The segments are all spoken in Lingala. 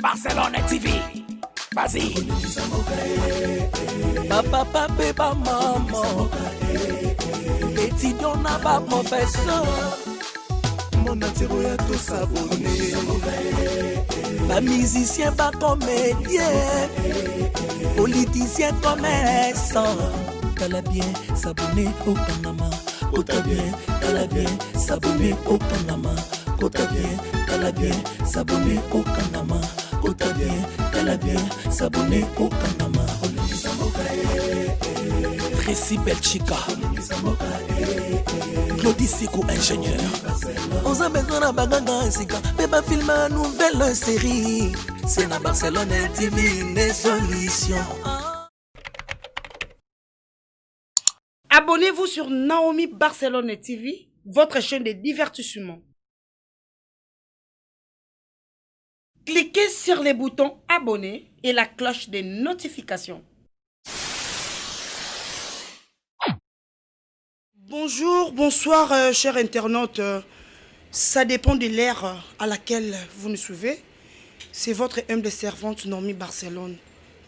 Barcelone TV. Vas-y. Papa, papa, maman. Étudiant n'a pas professeur. Mon attiro ya tout s'abonner. Pas musicien, pas comédien. Politicien, commerçant. T'as bien s'abonner au Panama. T'as bien, t'as bien s'abonner au Panama. T'as bien, t'as bien s'abonner au Panama. T'as bien, t'as bien s'abonner au Panama. Tracy Belchica, Claudie Siko, ingénieur. On a besoin d'un bagage, mais pas filmer une nouvelle série. C'est la Barcelone TV, les solutions. Abonnez-vous sur Naomi Barcelone TV, votre chaîne de divertissement. Cliquez sur les boutons abonner et la cloche de notification. Bonjour, bonsoir, chers internautes. Ça dépend de l'ère à laquelle vous nous suivez. C'est votre humble servante Naomi Barcelone.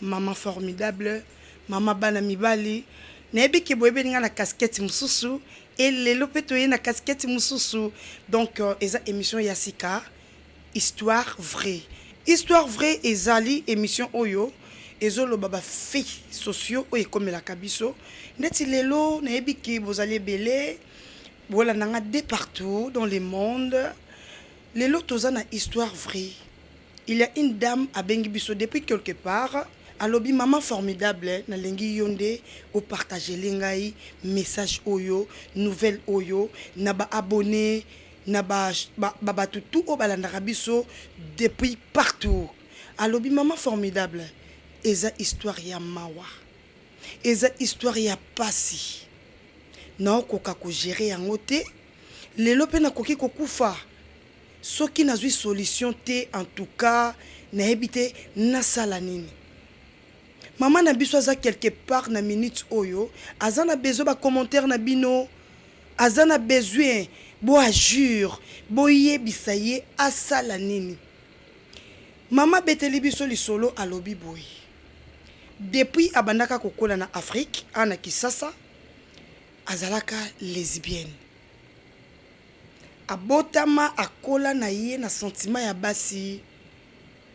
Maman formidable, maman Banami Bali. Nebi ki boyebe nga na casquette mususu et lelo petoye na casquette mususu. Donc eza émission Yassika histoire vraie. Histoire vraie ezali émission oyo ezolo baba fait sociaux oyo comme la kabiso. Neti lelo nebi ki bozali belé bola nanga de partout dans le monde. Lelo toza na histoire vraie. Il y a une dame à bengi biso depuis quelque part. Alobi maman formidable na lengi yonde au partager lengai message oyo nouvelle oyo na ba abonné na ba tutu o balanda biso depuis partout. Alobi maman formidable eza histoire ya mawa eza histoire ya pasi na okoka ko gérer yango te lelo pe na koki kokufa soki nazwi solution te en tout cas na ebité na sala nini. Maman na biso aza quelque part na minute oyo, azana besoin ba commentaire na bino, azana besoin bo ajure, bo yebisa ye asala nini. Maman beteli biso lisolo alobi boy. Depuis abandaka kokola na Afrique, ana Kisasa, azalaka lesbienne. Abotama akola na ye na sentiment ya basi.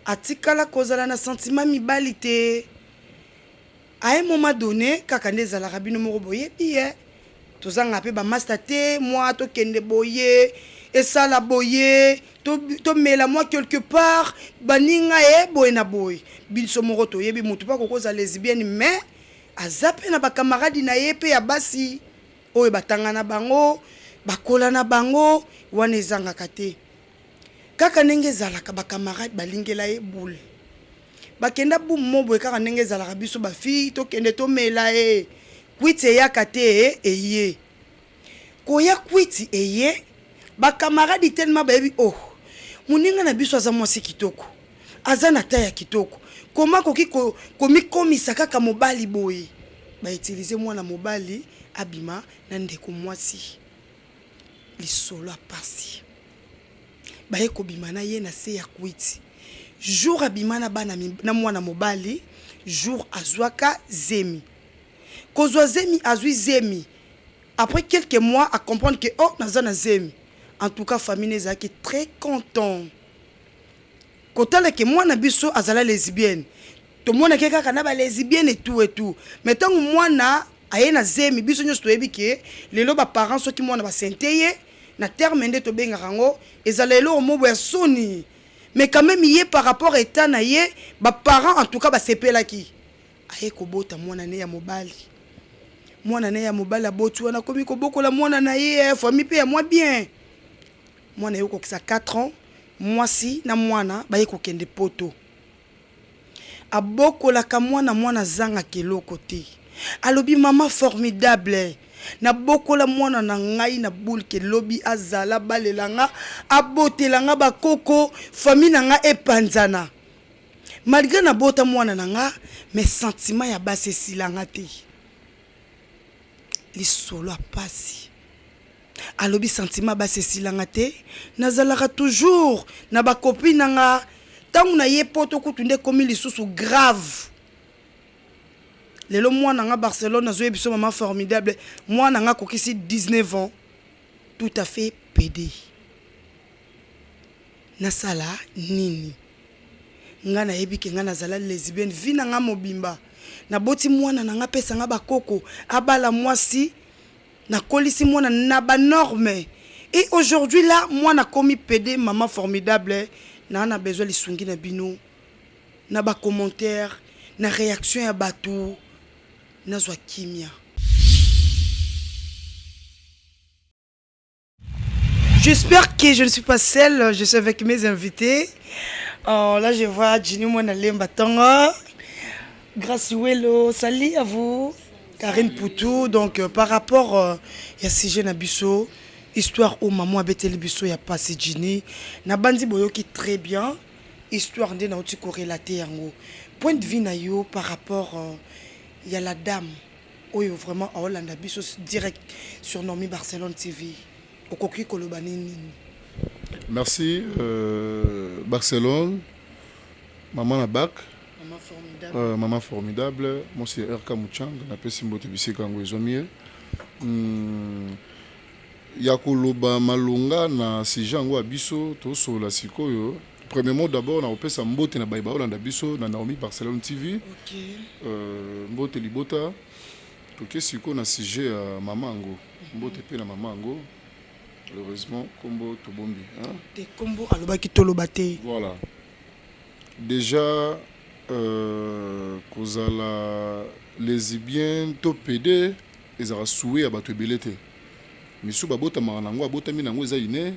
Atikala kozala na sentiment mibali te. À un moment donné, kaka nde la rabino moko boye biye tozanga pe ba master te moi to kende boye et ça la boye to mela moi quelque part baninga e boye na boye biso moko to yebi mutu pa kokoza lesbienne mais azape na ba camarade na ye pe ya basi oyo batanga na bango bakola na bango wana ezanga kate kaka nenge zalaka ba camarade balingela ye boule bakenda bu mobo kaka ndenge ezalaka biso ba fille to kende to mela e kwiti eyaka te eye koya kwiti eye ba camarade tellement bayebi oh muninga na biso aza mwasi kitoko aza na taya kitoko koma koki komikomisa kaka mobali boye ba utiliser mwana mobali abima na ndeko mwasi lisolo apasi baye kobima na ye na se ya kwiti jour abimana bana na mwana mobali jour azwaka zemi kozwa zemi azwi zemi après quelques mois à comprendre que oh nazana zemi en tout cas famille ezaki très content kotala que mwana biso azala lesbienne to mwana ke kaka na ba lesbienne et tout mais tant mwana aye na zemi biso nyos to yebi ke lelo ba parents soki mwana ba senteye na terme nde to benga rango ezala lelo mobo ya soni. Mais quand même, il par rapport à état na ye, ba parents en tout cas ba sepela ki. Aye ko bota mwana ne ya mobali. Mwana ne ya mobali abotu wana komi ko bokola mwana na ye famille pe ya moi bien. Mwana yoko kisa 4 ans, moi si na mwana ba ye ko kende poto. Abokola ka mwana zanga keloko te. Alobi maman formidable. Na bokola mwana na ngai na boule ke lobi azala balelanga abotelanga bakoko famille na nga epanzana malgré na bota mwana na nga mais sentiment ya base silanga te lisolo apasi alobi sentiment base silanga te nazalaka toujours na ba copine nga ntango na ye poto kutu nde komi lisusu grave lelo mwana nga Barcelone azoye biso maman formidable mwana nga kokisi 19 ans tout à fait pédé nasala nini nga nayebi ke nga nazala lesbienne vi na nga mobimba naboti mwana na nga pesa nga bakoko abala mwasi nakolisi mwana na ba norme et aujourd'hui là mwana komi pédé maman formidable na besoin lisungi na bino na ba commentaire na réaction ya bato nazwa kimia. J'espère que je ne suis pas seule, je suis avec mes invités. Là je vois Ginny Mwanalemba Tonga, Graciuelo, salut à vous, Karine Poutou. Donc par rapport à ces jeunes abisso, histoire où maman a bêté les bisso, il y a passé Ginny, na bandi boyo qui très bien, histoire de na outi corrélaté yango. Point de vue na yo par rapport il y a la dame oyo vraiment à Hollande abisso direct surnommé Barcelone TV. Okoki kolobani nini? Merci Barcelone, maman na bac. Maman formidable. Maman formidable. Moi c'est RK Mouchang, na pesi mbote bisika ngo ezomie. Ya koloba malunga na sijango abiso to sola sikoyo. Premièrement d'abord na opesa mbote na baiba Hollande abiso na Naomi Barcelone TV. OK. Mbote libota. OK siko na sujet à mamango. Mbote pe na mamango. Heureusement, combo Tobombi. Des combos à l'obaki tolobate. Voilà. Déjà, kozala lesbienne to PD, ils ont soué à bato belete. Mais sous babota maranango abota minango eza ine,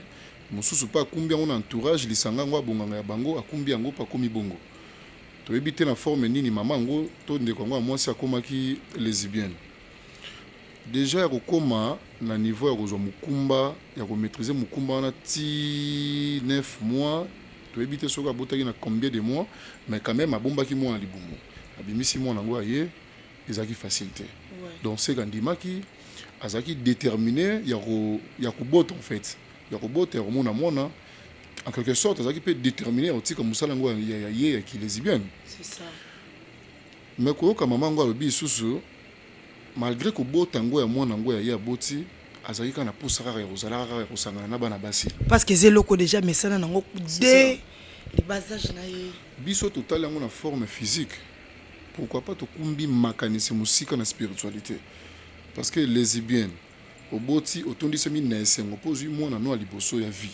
mususu pa kumbia on entourage lisanga ngo abonganga ya bango akumbia ngo pa komi bongo. To ebité na forme nini mamango to ndeko ngo mwasi akomaki lesbienne. Déjà ya kokoma na niveau ya kozwa mukumba ya ko maîtriser mukumba na ti 9 mois to éviter soka botaki na combien de mois mais quand même abomba ki mois libumu abimisi mois nango aye ezaki facilité donc c'est gandimaki azaki déterminé ya ko bota en fait ya ko bota ya mona mona en quelque sorte azaki peut déterminer otika musala ngo ya ki lesbienne c'est ça mais ko ka maman ngo alobi susu malgré que botango ya mwana ngo ya boti azali kana pusaka ya kozala ya kosangana na bana basi parce que zeloko déjà mesana nango dès les bas âges na ye biso total yango na forme physique pourquoi pas to kumbi makanisi musika na spiritualité parce que lesbienne au boti otondisa mi na esengo pozu mwana no liboso ya vie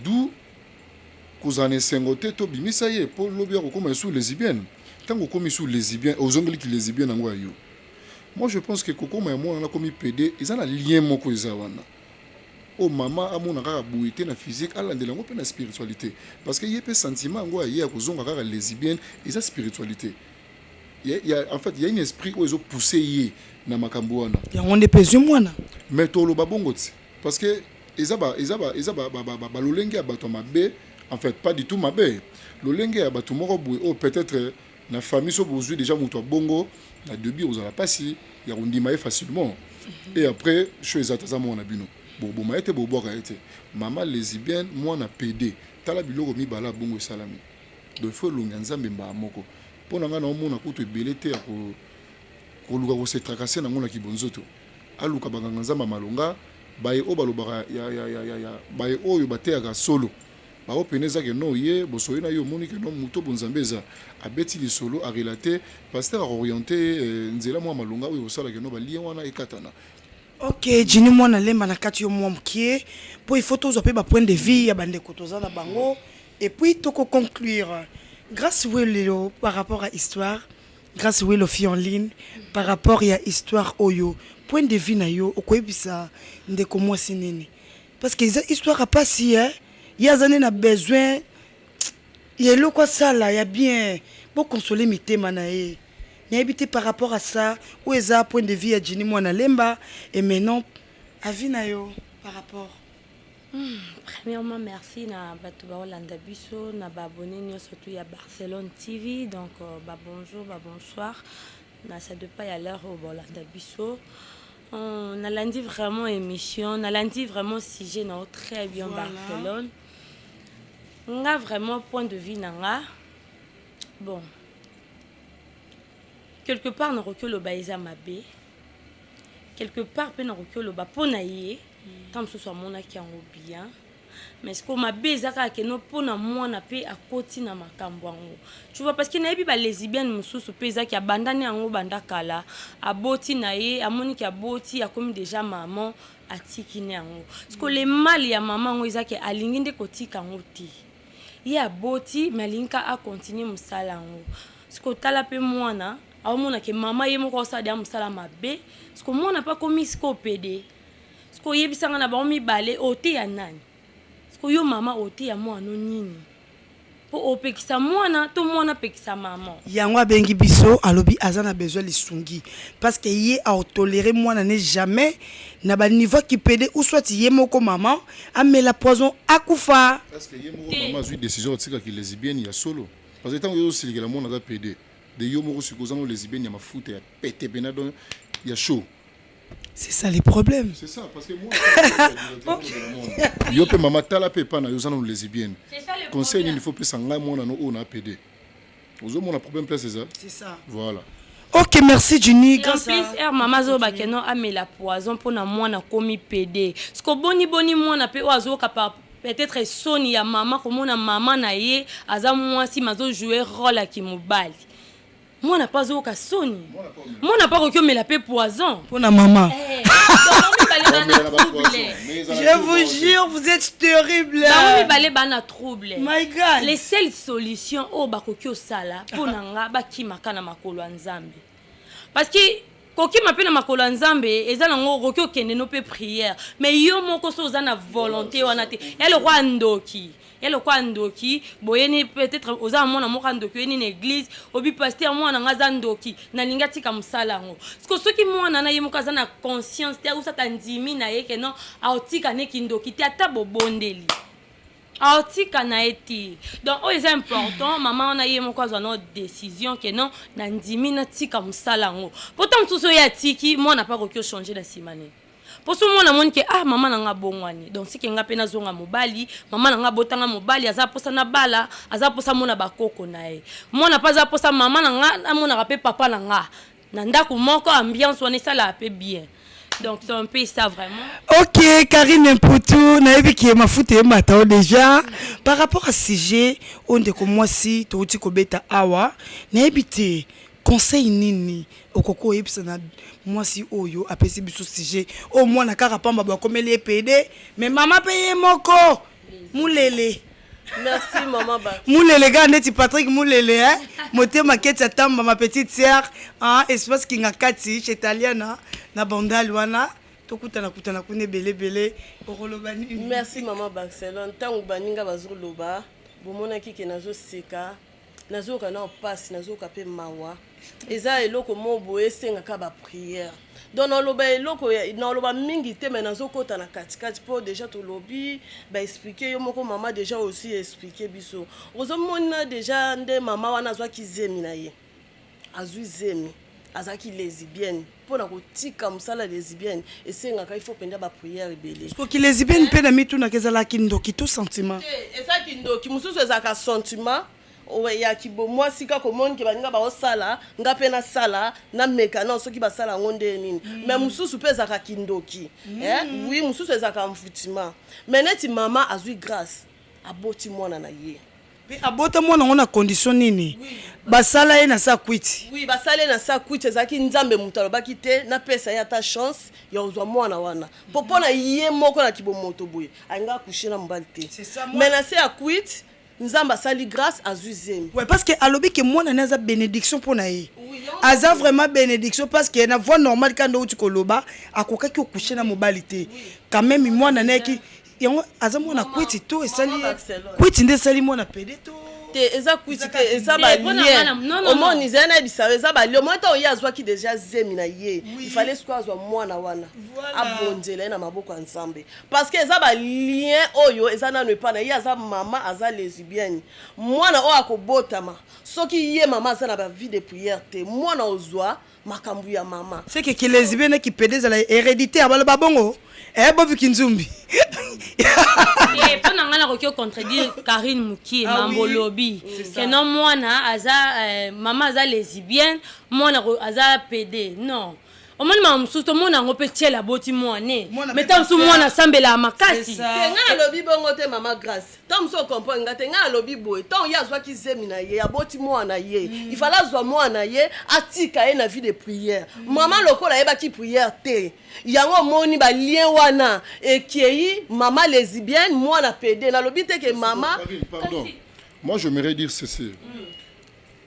d'où kozana esengo te to bimisa ye po lobi ko koma sous lesbienne tango komi sous lesbienne ozongeli ki lesbienne nango ayo. Moi, je pense que Coco m'a commis PD, ils ont un lien moko izawana. Oh maman, à mon arrêt bouité na physique, à l'andelango pe na spiritualité. Parce qu'il y a des sentiments ngo y a kozonga rara lesbienne, ils ont spiritualité. En fait, il y a un esprit où ils ont poussé yé na makambuana. Il y a on est pesé mwana. Mais to lo babongoti parce que izaba lolenge abato mabe, en fait pas du tout mabe. Lolenge abato moko boui oh peut-être na famille so bozui déjà muto bongo. La début aux ala passi ya undima facilement et après chose ataza mona bino bobo ma été bobo ka été maman lesbienne moi na PD tala biloko mi bala bongo salami do faut longa nzambe mba moko pona nga na mona kutu belete ya ko luka ko se tracasser na ngona kibonzoto aluka banganga nzamba malonga baye o balobaka ya baye oyo bateaka solo ba openeza ke no ye bosoye na yo moni ke no muto bonzambeza abeti li solo a relater pasteur a orienté nzela mwa malunga oyo sala ke no ba lien wana ekatana. OK, Ginny Mwanalemba na kati yo mwa mkie po il faut tous ba point de vue ya bande kotoza na bango et puis toko conclure grâce Welo par rapport à histoire grâce Welo fi en ligne par rapport à histoire oyo point de vue na yo okoyebisa ndeko mwasi nini parce que histoire a pas si hein il y a des besoin il y a le quoi ça là il y a bien pour consoler mes thèmes nae mais habité par rapport à ça où est ça point de vue à Ginny Mwanalemba et maintenant avis na yo par rapport premièrement merci na bato ba Hollande biso na ba abonné surtout ya Barcelone TV donc bonjour bonsoir na ça de pas à l'heure au Hollande biso on a lundi vraiment émission on a lundi vraiment sujet non très bien voilà. Barcelone nga vraiment point de vue nanga bon quelque part na recule ba eza mabe quelque part pe na recule ba pona ye tant ce soit mona ki yango bien mais ce qu'on m'a bezaka que no pona mwana pe akoti na makambo yango tu vois parce que na yebi ba lesbienne mususu peza ki abandane yango banda kala aboti na ye amoni ki aboti akomi déjà maman atiki ne yango parce que le mal ya maman ngo ezaki alingi nde kotika yango ti ye aboti mais alinga a continuer musala yango parce que tala pe mwana aomona ke mama ye moko sa dia musala mabe parce que mwana pas komi sko PD parce que yebisanga na ba mibale ote ya nani yo mama ote ya mwana nini po opekisa mwana to mwana pekisa mama yango abengi biso alobi azana besoin lisungi parce que ye a toléré mwana ne jamais na ba niveau qui pede ou soit ye moko maman amela poison akufa parce que ye moko maman a eu décision tika ki lesbienne ya solo parce que tant yo silikela la mwana za pede de yo moko sikozanga lesbienne ya mafuta ya pete benadon ya chaud. C'est ça les problèmes. C'est ça, parce que moi, yo pe maman tala pe pana yo zana lesbienne. C'est ça le conseil problème. il faut plus sanga moi na no on a PD. Ozo mon problème place c'est ça. C'est ça. Voilà. OK, merci Juni. En plus, maman zo ba keno amela poison pour na mwana komi PD. Sko boni mwana pe oazo kapapa peut-être soni ya maman comme na maman na ye aza mwasi mazo jouer rôle à kimobali. Moi n'a pas au soni. Moi n'a pas reculé mais la paix poison. Pour la maman. Je vous jure, vous êtes terrible. My God. Les seules solutions au bakokyo sala pour nanga baki makana makolo nzambe. Parce que koki mapena makolo nzambe ezana ngo rokyo kende no pe prière mais yo moko so zana volonté wana te. Ya le roi ndoki. Et le quoi ndoki boyeni peut-être aux amona mo ndoki ni église obi pasteur mwana ngaza ndoki na lingati ka musala ngo parce que soki mwana na yemuka za na conscience te usata ndimi na yeke no aotika ne kindoki te ata bobondeli aotika na eti donc c'est important maman na yemuka za no décision que non na ndimi na tika musala ngo pourtant tout so ya tiki mwana pas ko changer la simane. Pour ce moment, on que ah maman n'a pas bongwani. Donc si kenga pena zonga mobali, maman n'a pas botanga mobali, aza posa na bala, aza posa mona bakoko nae. Mona pas aza posa maman n'a mona rappel papa n'a. Nanda ko moko ambiance on est ça la peu bien. Donc c'est un peu ça vraiment. OK, Karine Mputu, na yebi ki ma foute matao déjà par rapport à sujet on de comme moi si to uti ko beta awa, na yebi te conseil nini okoko yebisa na moi si oyo apesi biso sujet au moins na kaka pamba ba komeli PD mais maman paye moko mulele. Merci maman ba. Mulele ga neti Patrick mulele hein motema keti tamba ma petite sœur hein espace kinga kati chez Italiana na bandal wana tokutana kutana kune belebele okolobani. Merci maman Barcelone tangu baninga bazoloba bomona kike nazo seka nazo kana passe nazo kapé mawa eza eloko mobo esengaka ba prière donc na loba eloko na loba mingi te mais nazo kota na katikati po déjà to lobby ba expliquer yo moko mama déjà aussi expliquer biso ozomona déjà nde mama wana azwa kizemi na ye azwi zemi azaki lesbienne pour na kotika musala lesbienne esengaka il faut penda ba prière ebele ko ki lesbienne pe na mitu na kezala kindoki to sentiment eza kindoki mususu ezaka sentiment owe ya kibo moi sika komoni ke baninga ba osala nga pe na sala na meka na soki ba sala ngonde nini mais mususu pe ezaka kindoki oui mususu ezaka mfutima mais neti mama azui grâce aboti mwana na ye pe abota mwana ngona condition nini basala ye na sa kwiti oui basala na sa kwiti ezaki nzambe mutalo bakite na pesa ya ta chance ya ozwa mwana wana popona ye moko na kibo moto boye anga kushina mbali te mais na se ya kwiti nzamba sali grâce à Zuzem. Ouais parce que alobi que moi na za bénédiction pour nae. Aza vraiment bénédiction parce que na voix normale quand on tu koloba akoka ki okushena mobilité. Quand même moi na neki yango aza moi na kwiti to et sali kwiti nde sali moi na pede to. Te eza kwiti te eza ba lien. Omo ni zena bisa eza ba lien. Moi to yazwa ki déjà zemi na ye. Il fallait soit azwa mwana wana. Abondela na maboko ensemble. Parce que eza ba lien oyo eza na ne pas na ye aza mama aza lesbienne. Mwana o akobotama. Soki ye mama aza na ba vie de prière te. Mwana ozwa makambu ya mama. C'est que lesbienne qui pede za la hérédité abalo babongo. Bobi Kinzumbi. Et pendant que on a contredire Karine Mouki Mambo Lobby que non moi na aza maman aza lesbienne moi na aza PD non au moins maman sous tout le monde a repété la beauté moi né mais tant sous moi na sambela makasi tenga lobby bongo te mama grâce tant so comprendre nga tenga lobby boy tant ya zwa ki zemina ye ya beauty moi na ye il fallait zwa moi na ye atika ye na vie de prière maman lokola yeba ki prière te yango moni ba lien wana ekieyi maman lesbienne moi na PD na lobby te que maman pardon moi je m'aimerais dire ceci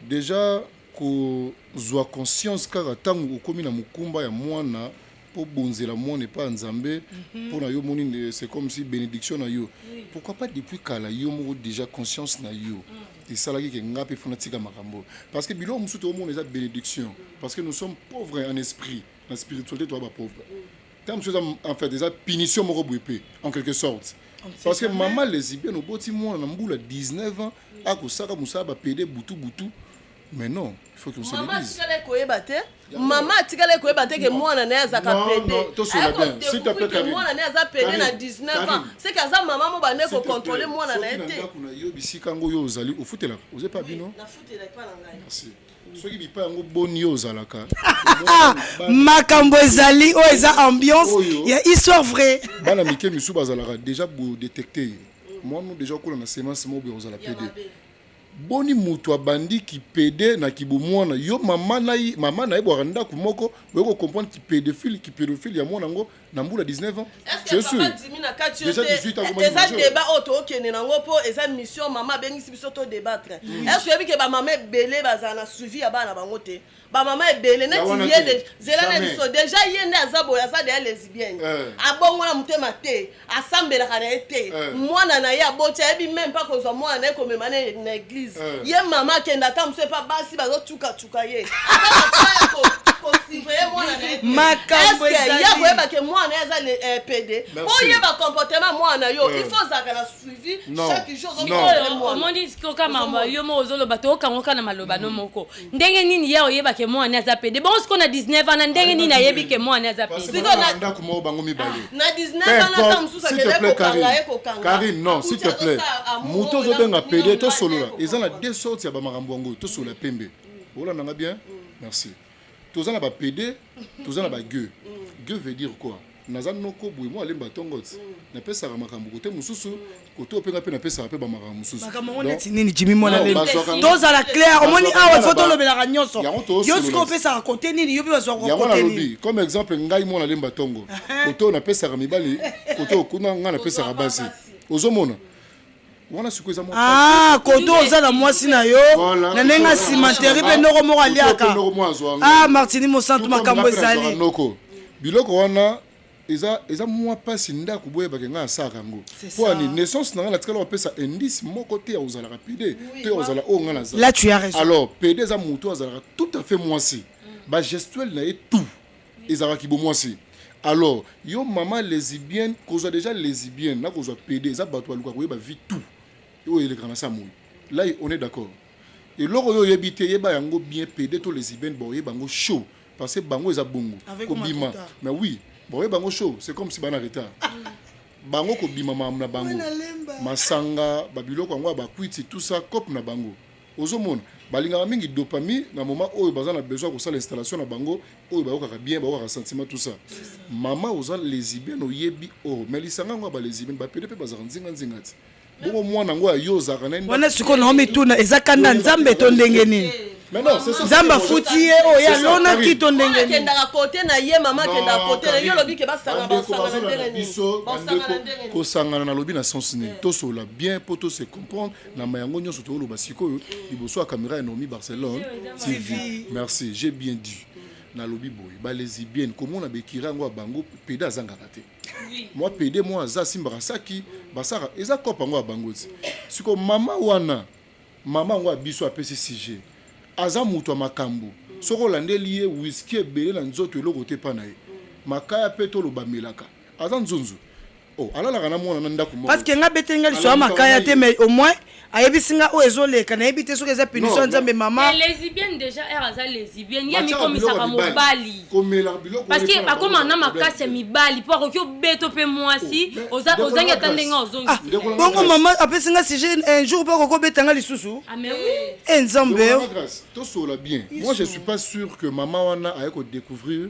déjà ko zwa conscience kaka tangu ukomi na mukumba ya mwana po bonzela mwana pas nzambe pour na yo moni c'est comme si bénédiction na yo pourquoi pas depuis kala yo mo déjà conscience na yo et ça là qui ngapi fanatika makambo parce que bilo musu to mona eza bénédiction parce que nous sommes pauvres en esprit la spiritualité toi ba pauvre tant chose en fait déjà punition mo robouepé en quelque sorte parce que maman lesbienne au boti mwana na mbula 19 ans akosaka musaba PD butu mais non, il faut qu'on se le dise. Maman, tu as que moi, on a un PD. Non, s'il te plaît, moi, on a un PD à 19 ans. C'est que ça, maman, m'a dit contrôler moi, on a été. Si Kango Yozali, au foot là, vous n'avez pas vu, non? Merci. Ceux qui ne pas un bon Yozalaka. Makambo Zali, oh, eza ambiance, il y a histoire vraie. Bana Mike Missou Bazalara, déjà pour détecter. Moi, nous déjà, on a sémence, moi, on a PD. Boni mutu abandi ki PD na kibumwana yo mama na ebo randa kumoko weko comprendre ki pédophile ya mwana ngo na mbula 19 ans je suis déjà 18 ans eza débat auto okene nango po eza mission mama bengisi biso to débattre est-ce que ba mama belé bazana suivi ya bana bango te ba mama ebele neti yede zelana biso déjà yende azabo ya za de lesbienne abongo na mutema te asambela kana ete mwana na ya bocha ebi même pas ko zo mwana na ko memane na église ye mama kenda ta mse pa basi bazo tuka ye ata ko sivre mwana na ete makambo ezali ya ko eba ke mwana eza le PD po ye ba comportement mwana yo il faut zaka na suivi chaque jour au monde ko kama mama yo mo ozolo bato kango kana maloba no moko ndenge nini ya oyeba ke mwana eza PD bon ce qu'on a 19 ans ndenge nini ayebi ke mwana eza PD siko na ndako mo bango mibale na 19 ans na msusa ke ko kanga Karine non s'il te plaît muto zo benga PD to solo là ils ont la deux sortes ya ba makambo ngo to solo pembe voilà nanga bien merci tous na ba PD tous na ba gueux veut dire quoi naza noko boy mo alemba tongots na pesa makambo kote mususu kote openga pe na pesa pe ba makambo mususu makambo neti nini jimi mona le toza la clair omoni awa photo lobela nyonso yo siko pesa kote nini yo bi bazwa kote nini comme exemple ngai mo alemba tongo kote na pesa mibali kote okuna nga na pesa basi ozomona wana siko eza mo kote oza na mwasi na yo na nenga cimenterie pe noko mo aliaka Martini Mosantu makambo ezali biloko wana eza mwa pasi ndako boye bakenga asaka ngo po ani naissance na la tikala pesa indice moko te ozala rapide te ozala onga na za là tu as raison alors PD za muto azala tout à fait mwasi ba gestuel na tout ezala ki bo mwasi alors yo maman lesbienne koza déjà lesbienne na koza PD za bato aluka koyeba vie tout yo ele kana sa moyi là on est d'accord et loko yo yebite yeba yango bien PD to lesbienne bo yeba ngo show parce que bango eza bongo kobima mais oui bon bango show c'est comme si bana retard bango kobima na bango masanga babiloko yango bakwiti tout ça cop na bango ozomona balinga mingi dopamine na moment oyo bazana besoin ko sala installation na bango oyo bayokaka bien bayokaka sentiment tout ça mama oza lesbienne oyebi mais lisanga ngo ba lesbienne ba pede pe bazaka nzinga ti bongo mwana ngo ayozaka na wana siko na omituna ezakanda nzambe to ndenge nini mais non c'est ça Zamba foutie o ya lona kito ndenge ni kenda côté na ye mama kenda côté na yo lobi ke basanga basanga ndenge ni ko sangana na lobi na sens ni to sola bien poto se comprendre na mayango nyonso to loba siko liboso a caméra enomi Barcelone TV merci j'ai bien dit na lobi boy ba lesbienne comment na bekira ngo bango PD azanga raté moi PD moi za simba saki basara eza kopa ngo bango siko mama wana mama ngo biso apesi CG aza mutu makambo soko landeli ye whisky ebele na nzoto eloko te pa na ye makaya pe to lobamelaka aza nzunzu oh alala kana mona na ndako mo parce que nga betenga liso makaya te mais au moins ayebisinga oyo ezoleka nayebi te soki eza punition nzambe mama lesbienne déjà ere aza lesbienne ye mikomisaka mobali parce que bakoma na makasi ya mibali mpo akoki obeto mpe mwasi ozangi ata ndenge ozongi bongo mama apesinga sujet un jour mpo akokobetanga lisusu nzambe tosola bien moi je suis pas sûr que mama wana aye kodécouvrir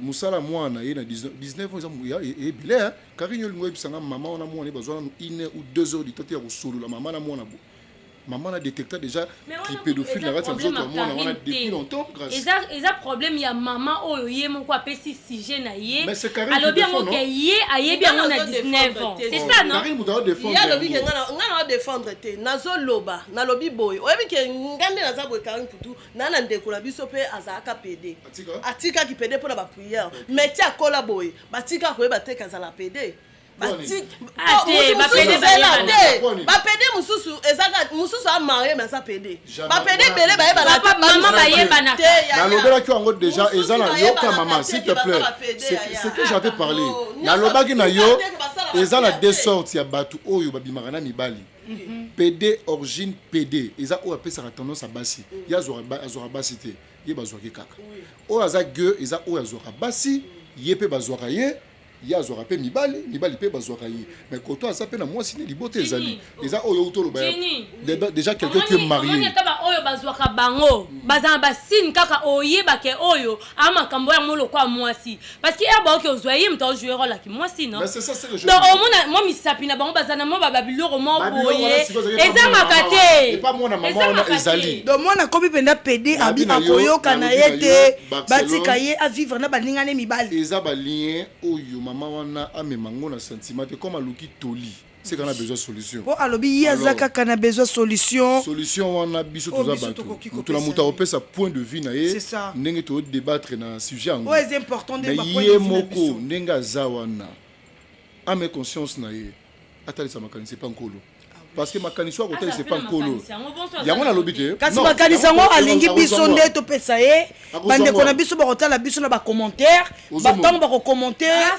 musala mwana ye na 19 ans et bilé Karine lingo ebisanga mama wana mwana bazwana 1 ou 2 heures du temps ya kosolola mama na mwana bo maman a détecté déjà qui pédophile na rata nzoto mwana wana depuis longtemps grâce eza problème ya maman oyo ye moko apesi sujet na ye mais c'est Karine alobi yango ke ye ayebi yango na 19 ans c'est ça non Karine muta défendre ya lobi ke ngana défendre te nazoloba nalobi boy oyebi ke ngande naza boy Karine putu nana ndeko na biso pe azaka PD atika ki PD pour la prière mais ti akola boy batika koyeba te kazala PD bapede mususu ezaka mususu amarié mais ça pede bapede belé bayeba maman bayeba na nalobelaki yango déjà eza na yoka maman s'il te plaît c'est que j'avais parlé nalobaki na yo eza na deux sortes ya bato oyo babimaka na mibali PD origine PD eza oyo apesaka tendance à basi ye azwaka basi te ye bazwaki kaka oyo aza gueux eza oyo azwaka basi ye mpe bazwaka ye ya azwaka pe mibali pe bazwaka ye mais koto asa pe na mwasi ne libote ezali eza oyo utoloba déjà quelqu'un qui est marié on yaka oyo bazwaka bango bazana basine kaka oyeba ke oyo amakambo ya molo kwa mwasi parce que eba oke ozwaye mto jouer rôle ki mwasi non mais c'est ça c'est le jeu donc au moins moi misapi na bango bazana mo babiloko mo boye eza makate et pas moi na maman on ezali donc moi na kobi penda PD abi akoyoka na yete batika ye a vivre na balingane mibali eza ba lien oyo maman wana amemango na sentiment comme aluki toli c'est qu'on a besoin de solution po alobi yazaka kana besoin solution wana biso toza bato to la muta opesa point de vue na ye ndenge to débattre na sujet ngo c'est important de ba point de vue moko ndenge za wana ame conscience na ye atalisa makanisi pa nkolo parce que makanisi wa kotel c'est pas nkolo yango na lobi te kasi makanisi ngo alingi biso nde to pesa ye bande kona biso ba kotala biso na ba commentaire batango ba ko commentaire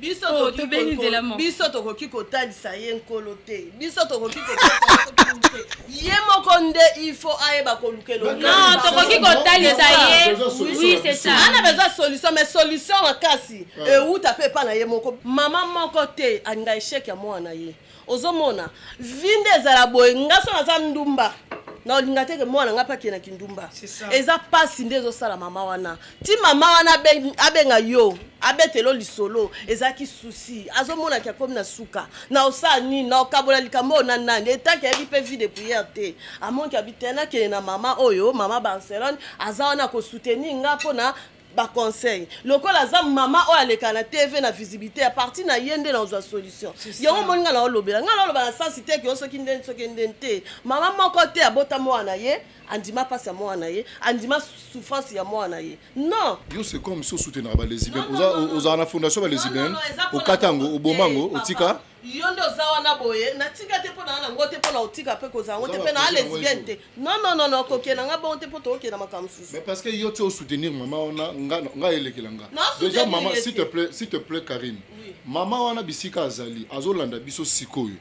biso tokoki kotalisa ye nkolo te biso tokoki kotalisa ye moko nde il faut ayeba kolukelo non tokoki kotalisa ye oui c'est ça ana besoin solution mais solution makasi euta pe pa na ye moko mama moko te anga échec ya mwana ye ozomona vinde ezala boye ngaso naza ndumba na olinga teke mwana nga pa kena kindumba eza pasi nde ezosala mama wana ti mama wana abenga yo abetelo lisolo ezaki souci azomona ki akomi na suka na osa nini na okabola likambo na nani etaki ayebi mpe vie de prière te amonki abitena kele na mama oyo mama Barcelone aza wana kosoutenir nga mpona conseil lokola za mama o aleka na TV na visibilité à partir na yende na ozwa solution yango moninga na olobela ngala loba na sensité ki osoki ndente mama moko te abota mwana ye andima passe ya mwana ye andima souffrance ya mwana ye non yo c'est comme so soutenir ba lesbiennes oza na fondation ba lesbiennes au katango au bomango au tika yondo zawa na boye na tika te pona na ngote pona otika pe ko za ngote pe na lesbienne te non kokena nga bonte poto okena makamsusu mais parce que yo te soutenir maman ona nga elekelanga déjà maman s'il te plaît Karine maman wana bisika azali azolanda biso sikoyo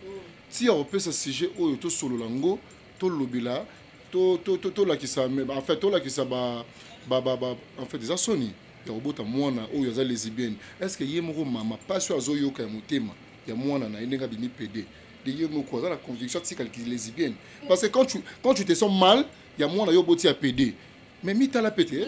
ti opesa sujet oyo to solo lango to lobila to la ki sa en fait to la ki sa ba en fait des soni ya robota mwana oyo za lesbienne est-ce que yemoko mama passion azoyoka ya motema ya mwana na ndenga bimi PD de yemoko za la conviction tika les lesbiennes parce que quand tu te sens mal ya mwana yo boti ya PD mais mita la pété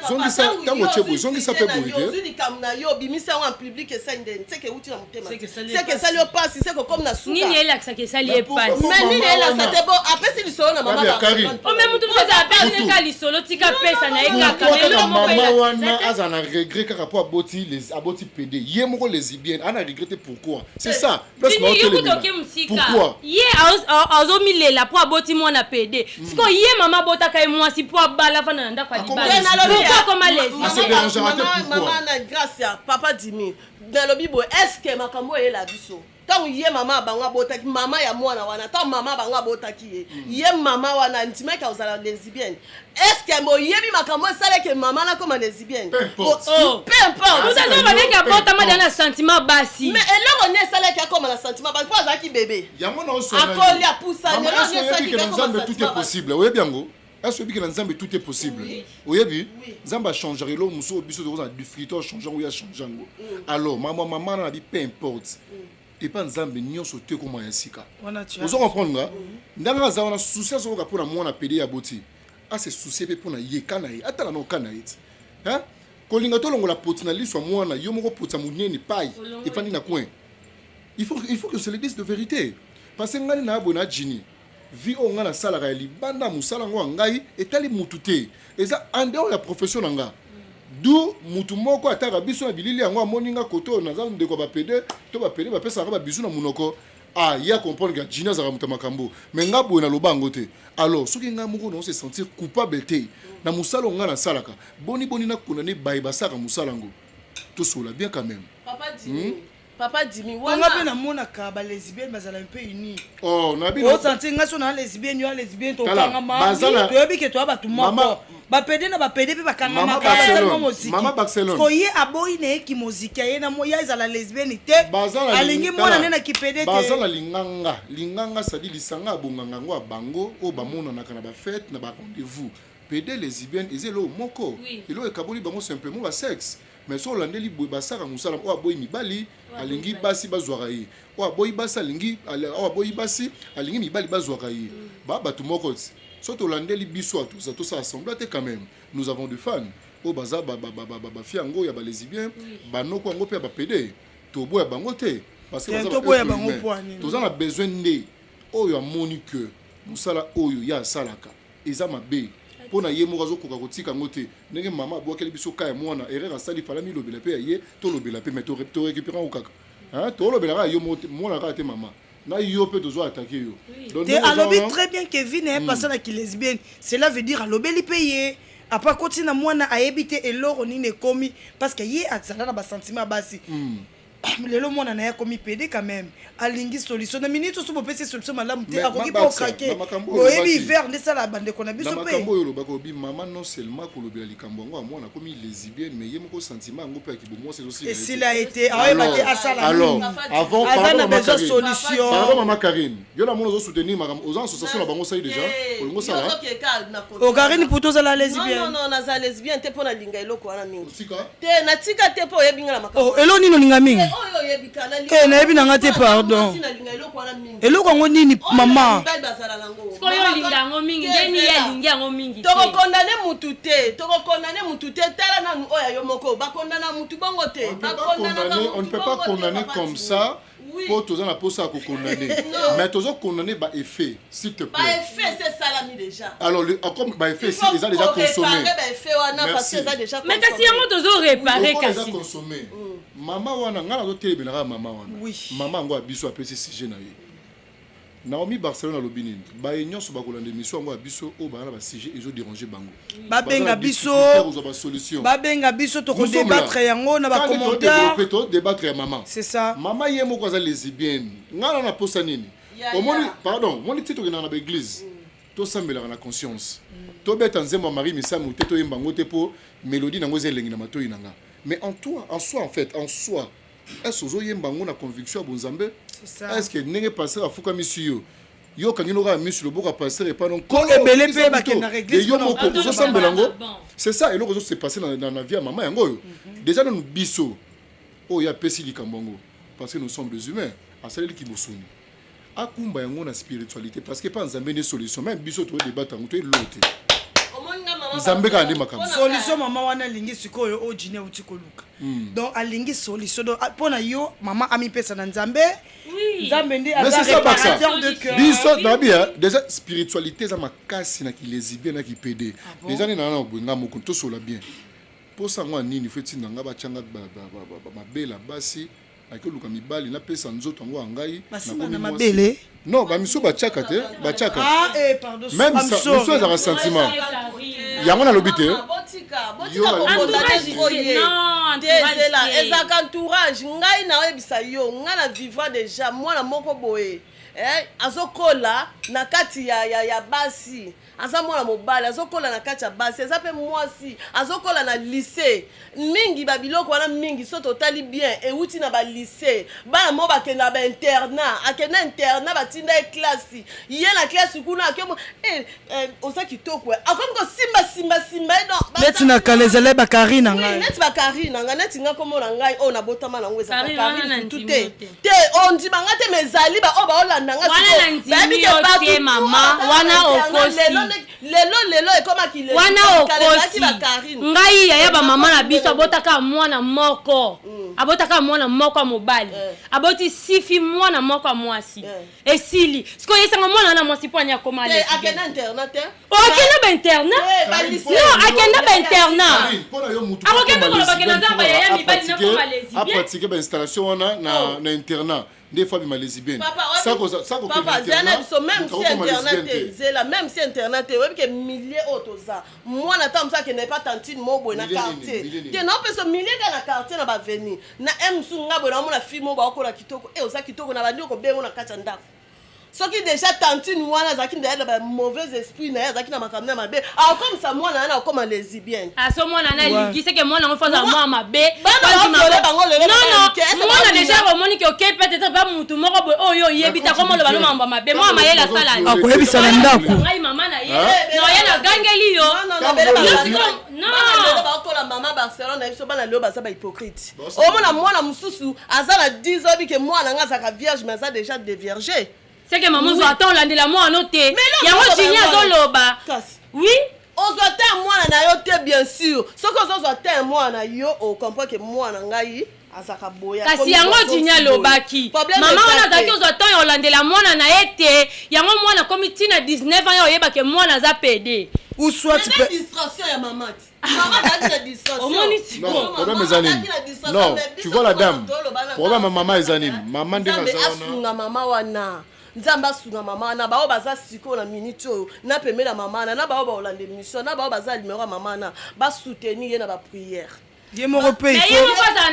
zongi ça tango chebo zongi ça peut boire yozuli kamna yo bimisa en public et ça ndene c'est que uti na motema c'est que ça lui passe c'est que comme na souka nini ela que ça lui passe mais nini ela ça te bon après si lisolo na mama o même tout ça appelle ka lisolo tika pesa na eka kamelo mama wana azana regret kaka po aboti PD ye moko lesbienne ana regretter pourquoi c'est ça plus no pourquoi ye azo milela po aboti mwana PD siko ye mama botaka moi si po abala nanda kwa libala pourquoi comme les maman na grâce ya papa Dimi dans le bibo est-ce que makambo est la biso tant yé maman banga botaki maman ya mwana wana tant maman banga botaki yé maman wana ntima ka osala lesbienne est-ce que mo yebi makambo sala que maman na comme lesbienne peu importe vous avez avec un portement dans un sentiment basi mais elle on est sala que comme un sentiment basi pas qui bébé yango na oso akoli ya poussa ne on est sala que nzambe tout est possible oui bien go est-ce que nzambe tout est possible oui bien nzamba changer lo muso biso de dans difficulté changer ou ya changer ngo alors maman na bi peu importe et pas nzambe nyonso te comme ya sika vous comprendre nga ndanga za wana souci so ka pona mona pede ya boti a se souci pe pona ye kana ye atala no kana ye hein kolinga to longola potina liswa mwana yo moko potsa munene pai et fandi na coin il faut que se le dise de vérité parce que ngani na abona jini vi o ngana sala ka libanda musala ngo ngai etali mutute eza ande o ya profession nga du mutu moko ataka biso na bilili yango amoninga koto na zamu ndeko ba pede to ba pede ba pesa ka ba biso na munoko ah ya comprendre que jina za muta makambo mais nga bo na lobango te alors soki nga moko no se sentir coupable te na musala ngana salaka boni na kuna ne bai basaka musala ngo to sola bien quand même papa Dimi wana pe na mona ka ba lesbienne bazala un peu uni oh na bi o sentir nga so na lesbienne yo lesbienne to kanga ma to yebi ke to ba tu moko ba pede na ba pede pe ba kanga ma ka seulement moziki mama Barcelone ko ye aboyi na eki moziki ye na mo ya izala lesbienne te alingi mona nena ki pede te bazala linganga sadi lisanga bonganga ngo bango o ba mona na kana ba fête na ba rendez-vous pede lesbienne ezelo moko elo ekaboli bango simplement ba sexe mais so landeli boy basaka musala o aboyi mibali alingi basi bazwaka ye o aboyi basi alingi o aboyi basi alingi mibali bazwaka ye ba batu moko so to landeli biso to ça assemble te quand même nous avons des fans o baza ba fiango ya ba lesbien banoko ngo pe ba pede to boya bango te parce que to boya bango poani to za na besoin nde oyo amoni que musala oyo ya salaka eza mabe pona ye moko azokoka kotika ngo te ndenge mama abwakeli biso kaya mwana erreur asali fala milobela pe ye to lobela pe mais to récupérer o kaka hein to lobela yo mwana ka te mama na yo pe tozo attaquer yo donc alobi très bien Kevin est passé na ki lesbienne cela veut dire alobeli payer apa koti na mwana ayebite eloro nini komi parce que ye azala na ba sentiment basi lelo mwana na ya komi pede quand même alingi solution na minute so bopesi solution malamu te akoki pas craquer oyebi hiver nde sala bande kona biso pe makambo yo lobako bi mama non seulement ko lobela likambo ngo mwana komi lesbienne mais ye moko sentiment ngo pe akibomo c'est aussi et s'il a été ayebate asala alors avant azana besoin solution pardon mama Karine yo la mono zo soutenir makambo aux associations la bango ça déjà ngo sala o Karine pour tous la lesbienne non na za lesbienne te pona linga eloko wana mingi te na tika te po yebinga na makambo oh elo nino ninga mingi na yebi nanga te pardon eloko ngo nini mama koyo linga ngo mingi ndeni ya linga ngo mingi toko kondane mutu te tala nanu oya yo moko bakondana mutu bongo te on ne peut pas condamner comme ça pour tous na posa ko condamner mais tous condamner ba effet s'il te plaît ba effet c'est salami déjà alors comme ba effet si ils ont déjà consommé ba effet wana parce que ça déjà mais kasi yango tozo réparer kasi consommé mama wana ngala zo telebela mama wana mama ngo abiso apesi sujet na ye Naomi Barcelone lobini ba union so bakolanda émission ngo abiso o ba na ba sujet ezo déranger bango babenga biso to ko débattre yango na ba commentaire to débattre ya mama c'est ça mama ye moko za lesbienne ngala na posa nini omoni pardon moni titre ke na ba église to sambela na conscience to beta nzembo Marie Misamu te to yemba ngo te po mélodie nango zelengi na matoyi nanga mais en soi est-ce que yemba ngo na conviction ya bonzambe est-ce que nenge passer à fuka misiyo yo kangino ka misu le boka passer et pas non ko ebele pe ba kena église yo moko zo sambela ngo c'est ça et lo zo se passer dans la vie à maman yango yo déjà dans biso oh ya pesi likambongo parce que nous sommes des humains asali ki bosuni akumba yango na spiritualité parce que pas nzambe ne solution même biso to débattre ngo to lote nzambe ka ndi makambo solution mama wana lingi sikoyo o jine uti koluka donc alingi solution donc pona yo mama ami pesa na nzambe nzambe ndi aza réparateur de cœur biso na bia déjà spiritualité za makasi na ki lesbien na ki pd déjà ni na bonga moko to sola bien pour ça moi nini feti nanga ba changa ba bela basi akoluka mibali na pesa nzoto ngo angai na mabele non ba miso ba chaka te ba chaka pardon même ça miso za sentiment yango na lobité tika Yo, entourage non, Désolé, ezaka entourage ngai na oyebisa yo ngai na vivre déjà mwana moko boye azokola na kati ya basi aza mwana mobali azokola na kati ya basi eza pe mwasi azokola na lycée mingi babiloko wana mingi so totali bien euti na ba lycée bana mo bakenda ba internat akenda internat batinda e classe ye na classe kuna akemo oza kitoko akomi ko simba non neti na kalezele bakari na ngai neti bakari na ngai neti nga komona ngai o na botama na ngo eza bakari tuté te on dit banga te mezali ba o ba olanda nga wana ndimi yote mama wana okosi lelo ekomaki lelo wana okosi ngai yaya bamama na biso abotaka mwana moko abotaka mwana moko mobali aboti sifi mwana moko mwasi esili siko yesanga mwana na mwasi po anya koma le akenda internat akenda ba internat non akenda ba internat akokenda ko bakena zamba yaya mibali na koma lezi bien pratiquer ba installation wana na internat des fois ma lesbienne ça papa Zainab so même si internet zela même si internet oui que milliers autoza moi n'attends ça que n'est pas tantine mobo na quartier te non peut so milliers na quartier na ba venir na msunga bo na mona film ba ko la kitoko oza kitoko na bandi ko bengo na kati ndako soki déjà tantine wana zaki ndaye ba mauvais esprit na zaki na makamna mabe a comme ça moi na comme lesbienne a so moi na ligi c'est que moi na faza moi mabe non moi déjà romoni que OK peut-être pas mutu moko boy oyo yebita comme le balo mamba mabe moi mayela sala ako yebisa na ndako ngai mama na ye no yana gangeli yo non ba ko la mama Barcelone na biso bana leo ba sa ba hypocrite o mona mwana mususu azala 10 ans que moi na nga za vierge mais ça déjà déviergé. C'est que maman zo attend landela moi anoté yango jinya zo loba oui ozote mwana na yo te bien sûr ce que ozote mwana yo o comprend que mwana ngai azaka boya kasi yango jinya lobaki mama wana zaki ozote yolandela mwana na ete yango mwana komi tina 19 ans yo yeba ke mwana za PD ou soit tu peux distraction ya mamati maman a dit distraction non problème ezanim non tu vois la dame problème maman ezanim maman de asunga mama wana nzamba sunga mama wana bao baza siko na minute oyo na pemela mama na bao ba olande mission na bao baza numéro mama na ba soutenir na ba prière Dieu me repère,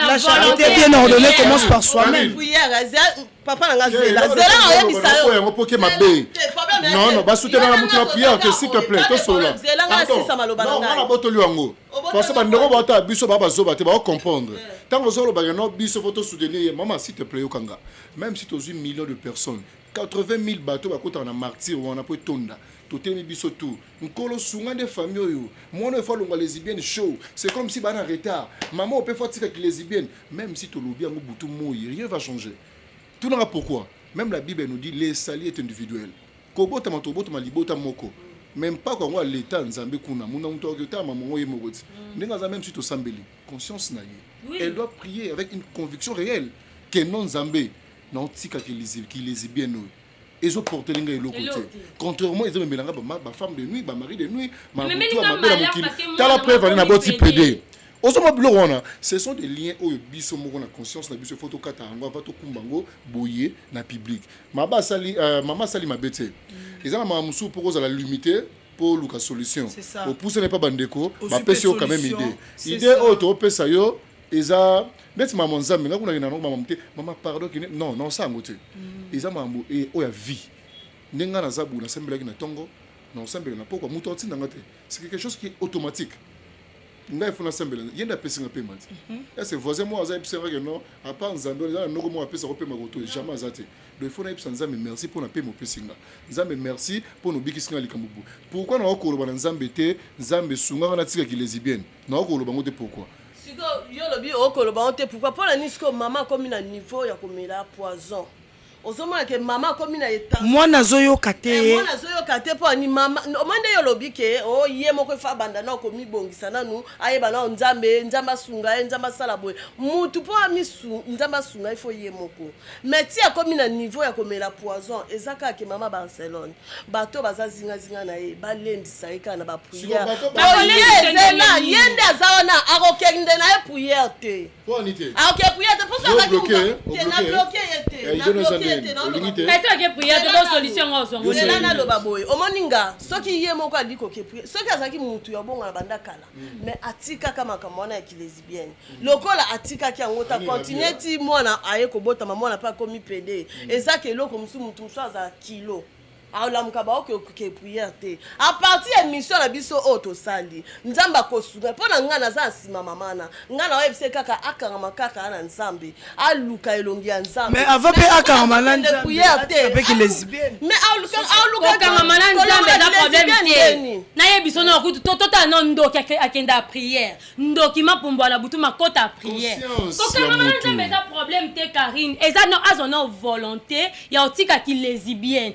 la charité bien ordonnée commence par soi-même. Prière, papa na zela oya bisayo yango poke mabe non ba soutenir na mutu na prière que s'il te plaît to sola zela nga sisa maloba na ngai na botoli yango parce que bandeko ba ta biso ba bazoba te ba comprendre tant que zo lo ba no biso photo soutenir maman s'il te plaît yokanga même si tu as 1 million de personnes 80 000 bateaux bakota na martyr wana po tonda totemi biso tout nkolo sunga de famille oyo mwana fa longa lesbienne show c'est comme si bana retard maman peut faire tika lesbienne même si to lobi yango butu moyi rien va changer tout n'a pourquoi même la Bible nous dit les salis est individuel kobota matobota malibota moko même pas quand l'état nzambe kuna muna muto okota maman ye mogoti ndinga za même si to sambeli conscience na ye elle doit prier avec une conviction réelle que non nzambe non tika qui lesbienne no ils ont porté l'enga et l'autre côté contrairement ils ont mélangé ba femme de nuit ba mari de nuit ma mutu ma belle mokili tala preuve na boti PD osoma bilo wana ce sont des liens oyo biso moko na conscience na biso photo kata ngo va to kumbango boye na public mama sali mabete ils ont ma musu pour cause la limiter pour luka solution au pousser n'est pas bandeko ba pesi quand même idée auto pesa yo eza net maman nzambe ngakuna kina no maman te mama pardon kine non ça ngote eza mambo e oya vie nenga na zabu na sembela kina tongo na sembela na poko muto tinda ngate c'est quelque chose qui est automatique ngai funa sembela yenda pesinga paiement c'est voisin moi aza epsera que non à part nzambe na noko mo apesa ko pema koto jamais azate donc il faut na epsa nzambe merci pour na pema pesinga nzambe merci pour no bikisinga likambubu pourquoi na okolo bana nzambe te nzambe sunga na tika ki lesbienne na okolo bango te pourquoi yo lobi okoloba onte pourquoi pour la nisko maman comme na niveau ya komela poison ozomona ke maman comme na eta moi nazoyoka te moi nazoyoka te po ni mama omande yo lobi ke o ye moko fa banda na ko mibongisa nanu ayeba na nzambe sunga nzamba sala boy mutu po amisu nzamba sunga ifo ye moko mais ti ya comme na niveau ya komela poison ezaka ke mama Barcelone bato bazazinga na ye balendisa eka na ba prière yezela yende azaona akokende na ye prière te po anite akokende prière te pour ça na bloqué yete que prière de solution aux olelana loba boye omoninga soki ye moko aliko ke prière soki azaki mutu ya bonga na banda kala mais atika kama kamona ya kilesbienne lokola atika ki yango ta continuer ti mwana aye ko bota mwana pa komi pede ezaki eloko musu mutu aza kilo aolamuka baoke prière te a partir ya mission na biso oto sali nzamba kosuka pona ngana za nsima mamana ngana webse kaka akanga makaka ana nzambe aluka elongi ya nzambe mais avant pe akanga malanda prière te avec les lesbiennes mais aluka akanga malanda nzambe za problème te na yebiso na kutu tota non ndoki akenda prière ndoki mapumbo na butu makota prière akanga malanda nzambe za problème te Karine eza no azono volonté ya otika ki lesbienne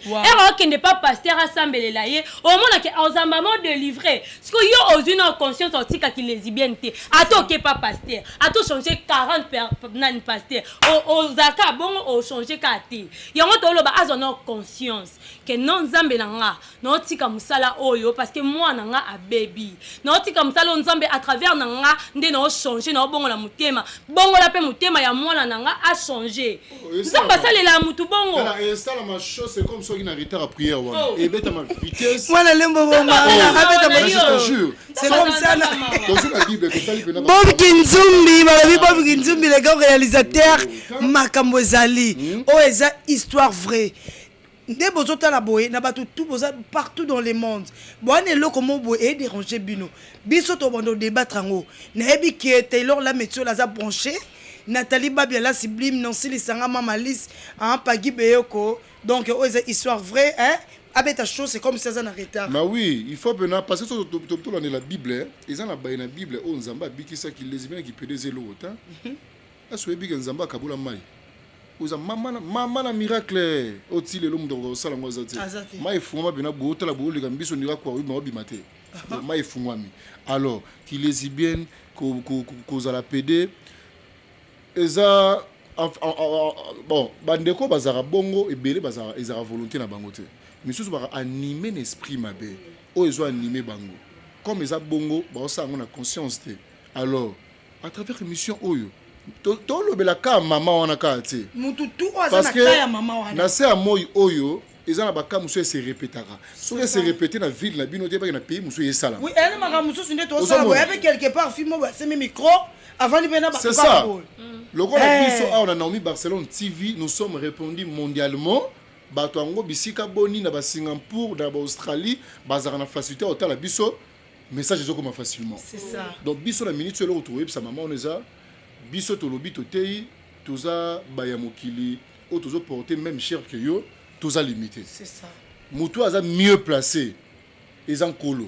n'est pas pasteur assemblé là yé au moins que ozamba mo délivrer parce que yo aux une conscience otika ki lesbienne te ato ke pas pasteur ato changer 40 nan pasteur o zaka bon o changer ka te yango to lo ba azono conscience que non nzambe nanga no tika musala oyo parce que moi nanga a baby no tika musala nzambe à travers nanga nde no changer no bongo la mutema bongo la pe mutema ya mwana nanga a changer nzambe sala la mutu bongo et ça la chose c'est comme ça qui n'a retard prière et bête à ma vitesse moi lembo bomba abeta ma je te jure c'est comme ça dans la Bible que ça lui peut Bob Kinzumbi balabi Bob Kinzumbi le grand réalisateur Makambo Ezali oh eza histoire vraie nde bozota la boye na bato tout boza partout dans le monde boane lo comment boye déranger bino biso to bando débattre ngo na ebi ki Taylor la métier la za branché Nathalie Babiala Sublime Nancy Lisanga Mama Lis hein Pagi Beyoko donc oh c'est histoire vraie hein avec ta chose c'est comme ça en retard mais oui il faut bien parce que tout dans la Bible ils ont la Bible on nzamba bikisa ki lesbienne qui peut des l'autre est-ce que big nzamba kabula mai oza mama na miracle otile lo mudongo sala ngoza te mai fungwa bina bota la bolo kambiso ndira kwa wi maobi mate mai fungwa mi alors ki lesbienne ko za la PD eza bon bandeko bazara bongo ebele bazara ezara volonté na bango te misusu ba animer l'esprit mabe o ezo animer bango comme eza bongo ba osango na conscience te alors à travers émission oyo to lobela ka mama wana ka te mutu tu oza na kaya mama wana na se amoyi oyo eza na baka musu se répétera soki se répéter na ville na bino te ba na pays musu yesala oui elle maka musu sinde to sala boya avec quelque part film ba c'est micro avant de venir c'est ça le rôle de biso on a Naomi Barcelone TV nous sommes répondus mondialement bato yango bisika boni na ba Singapour na ba Australie bazara na facilité au tala biso message ezo comme facilement c'est ça donc biso la minute le retrouver sa maman on eza biso to lobi to tei toza baya mokili o tozo porter même cher que yo toza limité c'est ça mutu aza mieux placé ezan kolo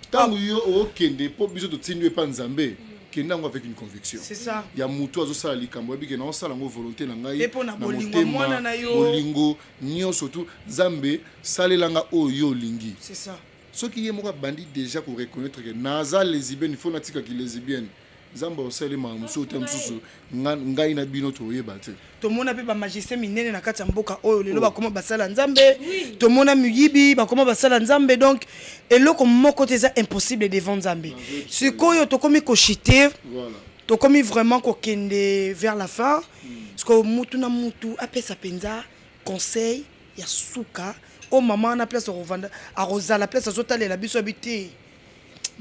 tango yo o kende po biso to tindi pa nzambe kendango avec une conviction c'est ça ya mutu azo sala likambo bike na sala ngo volonté na ngai na motema na yo bolingo nyo surtout nzambe salelanga oyo lingi c'est ça ce qui est moko bandi déjà pour reconnaître que naza lesbienne il faut natika ki lesbienne nzambe osali mamusu te mususu ngai na bino toyeba te tomona pe ba magicien minene na kati ya mboka oyo lelo bakoma basala nzambe tomona muyibi bakoma basala nzambe donc eloko moko te eza impossible devant nzambe sikoyo tokomi koshite voilà tokomi vraiment kokende vers la fin parce que mutu na mutu apesa penza conseil ya suka o mama na place rovanda a rosa la place azotalela biso habité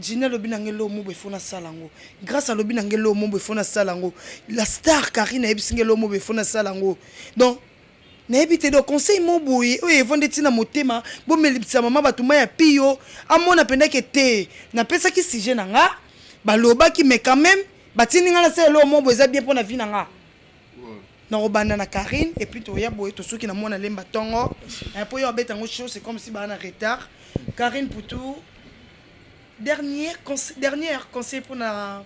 Gina lobinangelo mobo efona salango grâce à lobinangelo mobo efona salango la star Karine ebisingelo mobo efona salango donc na ebité do conseil mobo o evonde tina motema bo melipisa mama batuma ya piyo amona pendeke te na pesa ki sujet nanga baloba ki mais quand même batini ngala selo mobo eza bien pour na vie nanga na robana na Karine et puis to ya boye to soki na mona lemba tongo et puis yo betango chose c'est comme si ba na retard Karine Poutou dernier conseil pour na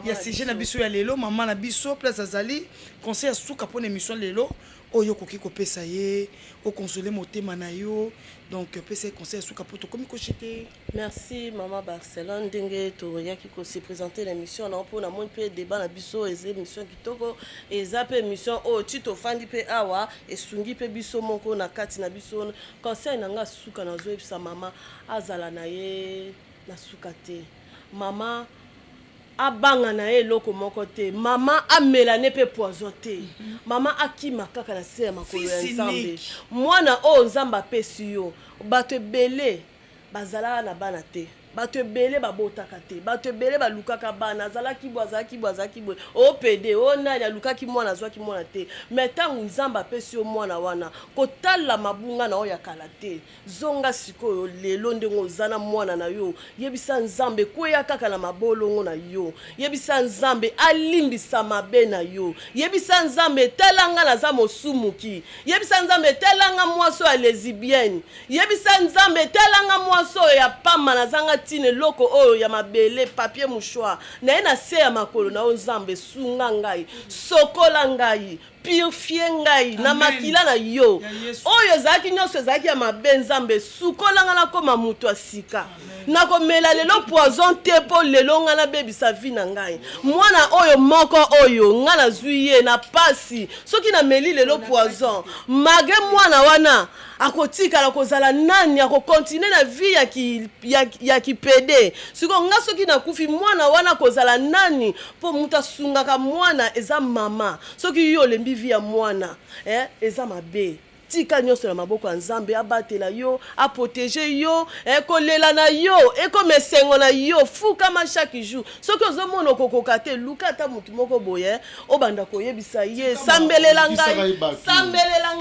ya sujet na biso ya lelo maman na biso place azali conseil ya suka pour émission lelo oyo koki kopesa ye o consoler motema na yo donc pesa conseil ya suka pour to komi kochite merci maman Barcelone ndenge to yaki ko se présenter l'émission na pour na mon pe débat na biso et émission kitoko et zape émission o tito fandi pe awa et sungi pe biso moko na kati na biso conseil na nga suka na zo episa mama azala na ye na suka te mama abanga na ye eloko moko te mama amelane mpe poison te mama akima kaka na se ya makolo ya nzambe mwana oyo nzambe apesi yo bato ebele bazalaka na bana te bato ebele babotaka te bato ebele balukaka bana azalaki bwe opede o nani alukaki mwana azwaki mwana te mais ntango nzambe apesi yo mwana wana kotala mabunga na oyo ya kala te zonga sikoyo lelo ndenge oza na mwana na yo yebisa nzambe kweya kaka na mabolongo na yo yebisa nzambe alimbisa mabe na yo yebisa nzambe telanga naza mosumuki yebisa nzambe telanga mwaso ya lesbienne yebisa nzambe telanga mwaso ya pamba nazanga tine loko oyo ya mabele papier mouchoir na ye na se ya makolo na o nzambe sunga ngai sokola ngai purifie ngai na makila na yo oyo ezalaki nyonso ezalaki ya mabe nzambe sukolanga nakoma moto ya sika nakomela lelo poison te mpo lelo ngai nabebisa vi na ngai mwana oyo moko oyo ngai nazwi ye na pasi soki nameli lelo poison mage mwana wana akotikala kozala nani akokontinue na vi ya kipede siko nga soki nakufi mwana wana kozala nani mpo moto asungaka mwana eza mama soki yo olembi vi ya mwana eza mabe tika nyonso na maboko ya nzambe abatela yo aprotéger yo kolela na yo ekomesengo na yo fukama chaque jour soki ozomona okokoka te luka ata motu moko boye obanda koyebisa ye sambelela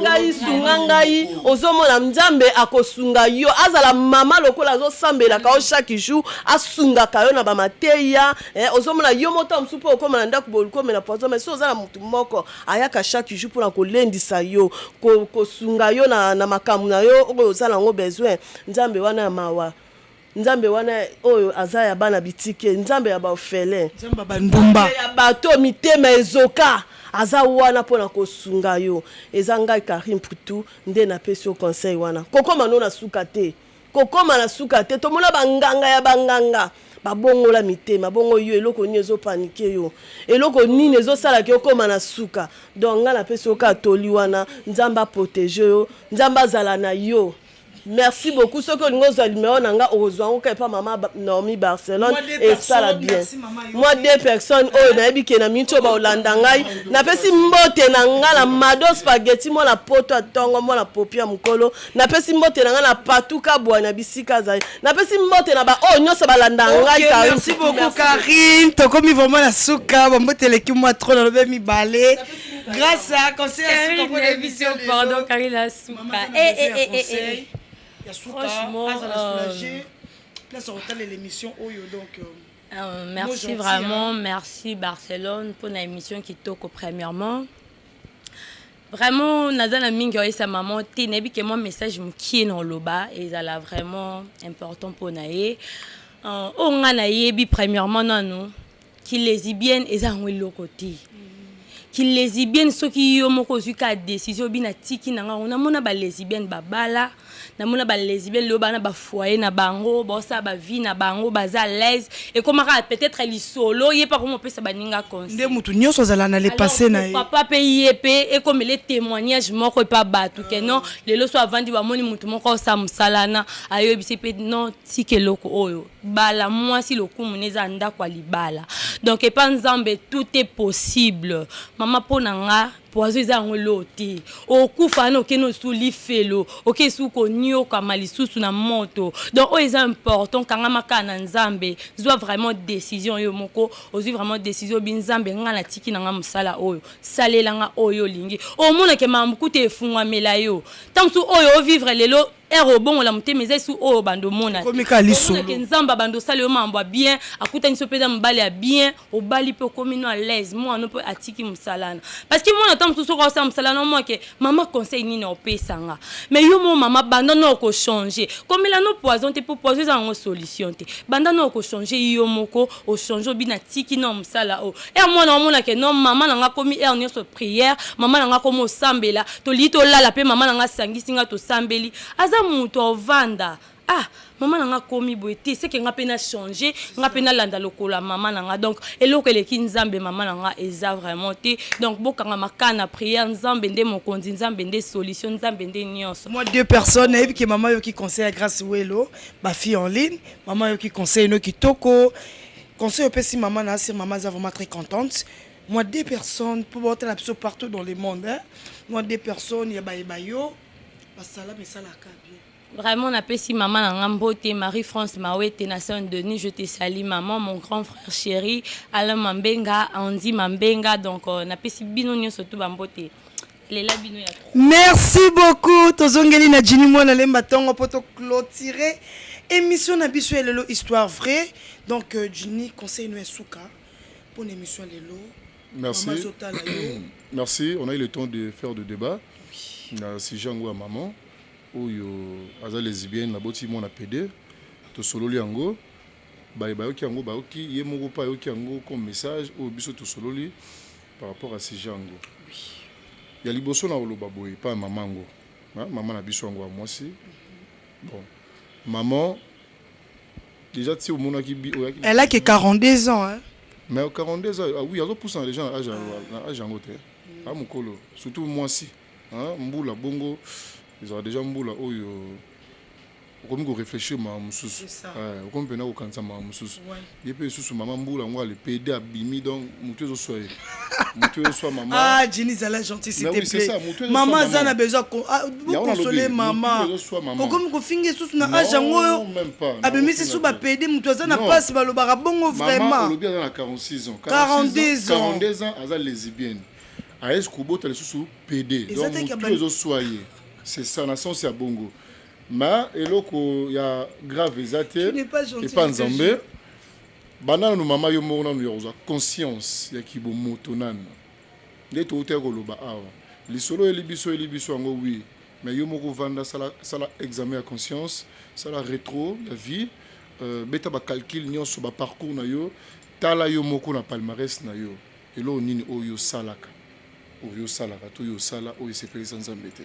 ngai sunga ngai ozomona nzambe akosunga yo azala mama lokola azosambelaka yo chaque jour asungaka yo na bamateya ozomona yo moto mosusu mpo okoma na ndako bolukomela poison mais so oza na motu moko ayaka chaque jour mpona kolendisa yo sunga yo na makamu na yo oyo ozala ngo besoin nzambe wana ya mawa nzambe wana oyo aza ya bana bitike nzambe ya baofele nzambe bandumba ya bato mitema ezoka aza wana mpona kosunga yo eza ngai Karim Putu nde napesi yo conseil wana kokoma no na suka te kokoma na suka te tomona banganga ya banganga babongola mitema bongo yo eloko nini ezopanike yo eloko nini ezosalaki okoma na suka donc nga napesi yo katoli wana nzambe aprotéger yo nzambe azala na yo merci beaucoup soki olingi ozwa numéro na nga okozwa ngo epa mama Naomi Barcelone esala bien moi 2 personnes oyo nayebi ke na minti oyo baolanda ngai napesi mbote na nga na mado spaghetti mwana poto atongo mwana popi ya mokolo napesi mbote na nga na patuka bwana bisika azali napesi mbote na oyo nyonso balanda ngai merci beaucoup Karine tokomi vraiment na suka bambote eleki mwa tro na lobe mibale grâce à conseil à suka pour l'émission pardon Karine la suka franchement place au total de l'émission Oyo donc merci vraiment merci Barcelone pour l'émission qui toque premièrement vraiment nazana mingi oyesa maman te nebi que mon message mukie na loba et ça là vraiment important pour naé on ngana yebi premièrement nanu qui lesbienne et ça ngwelo côté qui lesbienne ceux qui yo moko zuka décision bina tiki nanga on a mona ba lesbienne babala na mona ba lesbienne lo bana ba foyer na bango bosa ba vie na bango baza l'aise et comment peut-être li solo yé pas comment peut ça baninga conseil nde mutu nyonso zala na le passé na papa payer et comme les témoignages moko pas batu que non le lo so avandi ba moni mutu moko sa musalana ayo bisi pe non tike loko oyo bala moi si le coup muneza nda kwa libala donc et pas nzambe tout est possible mama ponanga poizo eza ngolo te okufa na okeno suli felo okesu ko nyoka malisusu na moto donc o eza important kanga makana nzambe zwa vraiment décision yo moko ozwi vraiment décision binzambe ngana tiki na nga musala oyo salelanga oyo lingi o mona ke mambuku te fungwa melayo tantu oyo vivre lelo ero bongo la muteme zesu o bando mona komika lisolo ke nzamba bando sale o mambo bien akutani so peda mbali ya bien o bali pe komino à l'aise moi no pe atiki musalana parce que moi na so ko sa musalana moi ke mama conseil ni na opesanga mais yo mo mama banda no ko changer comme la no poison te pour poison za ngo solution te banda no ko changer yo moko o changer bina tiki no musala o moi na mona ke non mama na nga komi ni so prière mama na nga komo sambela to lito lala pe mama na nga sangisinga to sambeli aza mutu ovanda maman nanga komi boete c'est que nga pena changer nga pena landa lokola maman nanga donc eloko eleki nzambe maman nanga eza vraiment te donc bokanga makana prière nzambe nde mokonzi nzambe nde solution nzambe nde nyonso moi 2 personnes et qui maman yo qui conseille grâce Welo ba fille en ligne maman yo qui conseille no kitoko conseil opesi maman na sur maman est vraiment très contente. Moi 2 personnes pour porter la personne partout dans le monde hein. Moi 2 personnes ya bayo basala mais ça la bien. Vraiment, on appelle si maman Nangambote, Marie-France Mawete, na Saint-Denis, je te salue maman, mon grand frère chéri, Alain Mambenga, Andy Mambenga, donc on appelle si Bino surtout Bambote. Merci beaucoup. Tozongeli na Jini Mwana Lemba Tongo pour clôturer émission na biso lelo histoire vraie. Donc Jini conseille nous souka pour l'émission lelo. Merci. Merci, on a eu le temps de faire de débat. Na si jango à maman oyo aza lesbienne na boti mona PD to sololi yango ba yoki yango ba yoki ye moko pa yoki yango comme message au biso to sololi par rapport à si jango. Il y a liboso na oloba boy pas maman ngo. Maman na biso ngo moi aussi. Bon. Maman déjà si au mona ki elle a que 42 ans hein. Mais 42 ans ah oui, il y a poussé les gens à jango te. Ah mukolo surtout moi aussi. Hein mbula bongo ils ont déjà mbula oyo comme ko réfléchir ma mususu comme pena ko kanza ma mususu yepe susu mama mbula ngwa le PD abimi donc mutu zo soye mutu zo maman ah Jenny zala gentil s'il te plaît maman zana besoin pour consoler maman comme ko fingi susu na age ngo abimi susu ba PD mutu zana passe ba lobara bongo vraiment maman lobi dans 46 ans 42 ans aza lesbienne a est kubo tele susu PD donc mutu zo soye. C'est ça, la sens à bongo. Mais eloko ya grave ezate et pas nzambe. Banana no mama yo mona no yoza conscience ya kibo motonan. Ndeto uteko loba awa. Lisolo elibiso ngo oui. Mais yo moko vanda sala examen à conscience, sala rétro la vie, beta ba calcul nyonso ba parcours na yo, tala yo moko na palmarès na yo. Elo nini oyo salaka. Oyo salaka to yo sala oyo sepelisa nzambe te.